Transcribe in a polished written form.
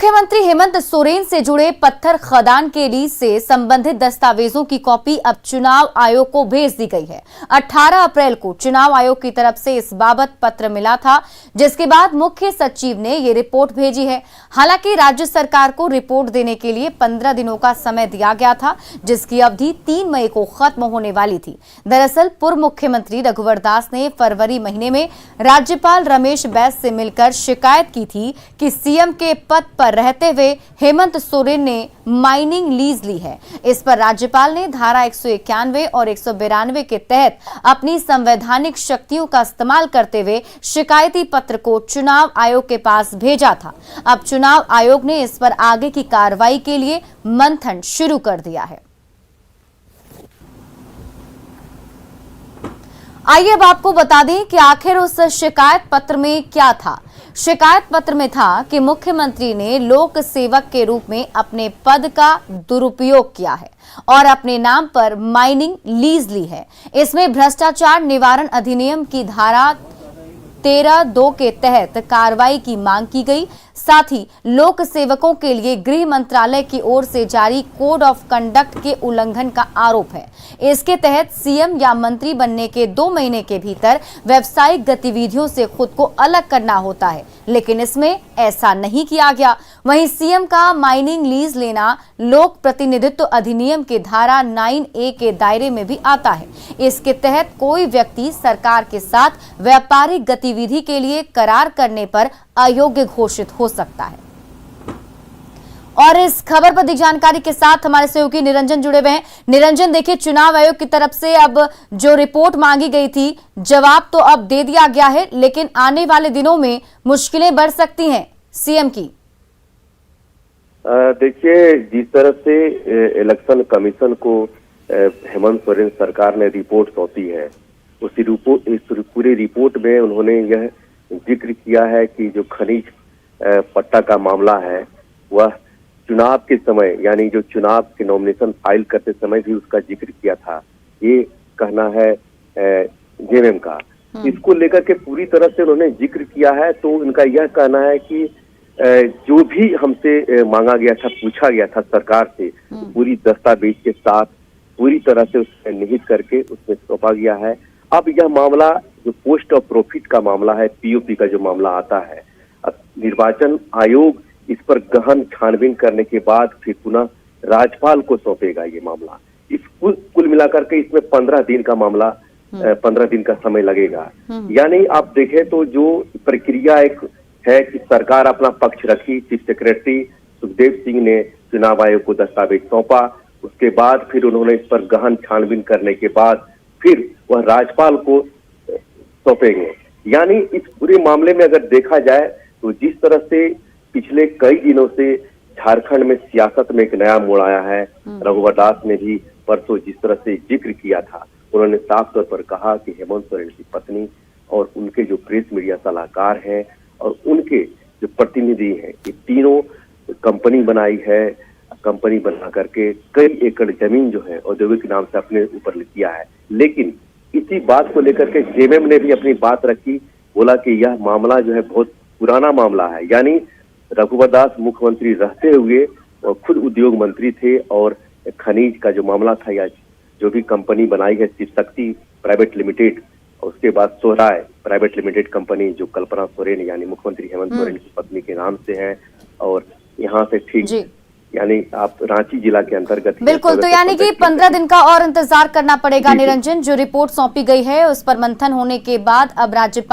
मुख्यमंत्री हेमंत सोरेन से जुड़े पत्थर खदान के लीज से संबंधित दस्तावेजों की कॉपी अब चुनाव आयोग को भेज दी गई है। 18 अप्रैल को चुनाव आयोग की तरफ से इस बाबत पत्र मिला था, जिसके बाद मुख्य सचिव ने ये रिपोर्ट भेजी है। हालांकि राज्य सरकार को रिपोर्ट देने के लिए 15 दिनों का समय दिया गया था, जिसकी अवधि 3 मई को खत्म होने वाली थी। दरअसल पूर्व मुख्यमंत्री रघुवर दास ने फरवरी महीने में राज्यपाल रमेश बैस से मिलकर शिकायत की थी कि सीएम के पद पर रहते हुए हेमंत सोरेन ने माइनिंग लीज ली है। इस पर राज्यपाल ने धारा 191 और 192 के तहत अपनी संवैधानिक शक्तियों का इस्तेमाल करते हुए शिकायती पत्र को चुनाव आयोग के पास भेजा था। अब चुनाव आयोग ने इस पर आगे की कार्रवाई के लिए मंथन शुरू कर दिया है। आइए अब आपको बता दें कि आखिर उस शिकायत पत्र में क्या था। शिकायत पत्र में था कि मुख्यमंत्री ने लोक सेवक के रूप में अपने पद का दुरुपयोग किया है और अपने नाम पर माइनिंग लीज ली है। इसमें भ्रष्टाचार निवारण अधिनियम की धारा 13(2) के तहत कार्रवाई की मांग की गई। साथ ही लोक सेवकों के लिए गृह मंत्रालय की ओर से जारी कोड ऑफ कंडक्ट के उल्लंघन का आरोप है। इसके तहत सीएम या मंत्री बनने के 2 महीने के भीतर व्यावसायिक गतिविधियों से खुद को अलग करना होता है, लेकिन इसमें ऐसा नहीं किया गया। वहीं सीएम का माइनिंग लीज लेना लोक प्रतिनिधित्व अधिनियम के धारा 9(a) के दायरे में भी आता है। इसके तहत कोई व्यक्ति सरकार के साथ व्यापारिक गतिविधि के लिए करार करने पर अयोग्य घोषित हो सकता है। और इस खबर पर अधिक जानकारी के साथ हमारे सहयोगी निरंजन जुड़े हुए हैं। निरंजन, देखिए, चुनाव आयोग की तरफ से अब जो रिपोर्ट मांगी गई थी, जवाब तो अब दे दिया गया है, लेकिन आने वाले दिनों में मुश्किलें बढ़ सकती हैं सीएम की। देखिए, जिस तरह से इलेक्शन कमीशन को हेमंत सोरेन सरकार ने रिपोर्ट सौंपी है, इस पूरी रिपोर्ट में उन्होंने यह जिक्र किया है कि जो खनिज पट्टा का मामला है वह चुनाव के समय, यानी जो चुनाव के नॉमिनेशन फाइल करते समय भी उसका जिक्र किया था। ये कहना है जेएमएम का। इसको लेकर के पूरी तरह से उन्होंने जिक्र किया है। तो उनका यह कहना है कि जो भी हमसे मांगा गया था, पूछा गया था सरकार से, पूरी दस्तावेज के साथ पूरी तरह से उसमें निहित करके उसमें सौंपा गया है। अब यह मामला जो पोस्ट ऑफ प्रॉफिट का मामला है, पीओपी का जो मामला आता है, अब निर्वाचन आयोग इस पर गहन छानबीन करने के बाद फिर पुनः राज्यपाल को सौंपेगा ये मामला। इस कुल मिलाकर के इसमें 15 दिन का मामला, 15 दिन का समय लगेगा। यानी आप देखें तो जो प्रक्रिया एक है कि सरकार अपना पक्ष रखी, चीफ सेक्रेटरी सुखदेव सिंह ने चुनाव आयोग को दस्तावेज सौंपा, उसके बाद फिर उन्होंने इस पर गहन छानबीन करने के बाद फिर वह राज्यपाल को सौंपेंगे। यानी इस पूरे मामले में अगर देखा जाए तो जिस तरह से पिछले कई दिनों से झारखंड में सियासत में एक नया मोड़ आया है, रघुवर दास ने भी परसों जिस तरह से जिक्र किया था, उन्होंने साफ तौर पर कहा कि हेमंत सोरेन की पत्नी और उनके जो प्रेस मीडिया सलाहकार हैं और उनके जो प्रतिनिधि हैं, ये तीनों कंपनी बनाई है। कंपनी बना करके कई एकड़ जमीन जो है औद्योगिक नाम से अपने ऊपर किया है। लेकिन इसी बात को लेकर के जेएमएम ने भी अपनी बात रखी, बोला कि यह मामला जो है बहुत पुराना मामला है। यानी रघुवर दास मुख्यमंत्री रहते हुए और खुद उद्योग मंत्री थे और खनिज का जो मामला था, या जो भी कंपनी बनाई है शिव शक्ति प्राइवेट लिमिटेड, उसके बाद सोहराय प्राइवेट लिमिटेड कंपनी जो कल्पना सोरेन यानी मुख्यमंत्री हेमंत सोरेन की पत्नी के नाम से है, और यहाँ से ठीक यानी आप रांची जिला के अंतर्गत। बिल्कुल, तो यानी कि 15 दिन का और इंतजार करना पड़ेगा निरंजन। जो रिपोर्ट सौंपी गई है उस पर मंथन होने के बाद अब राज्यपाल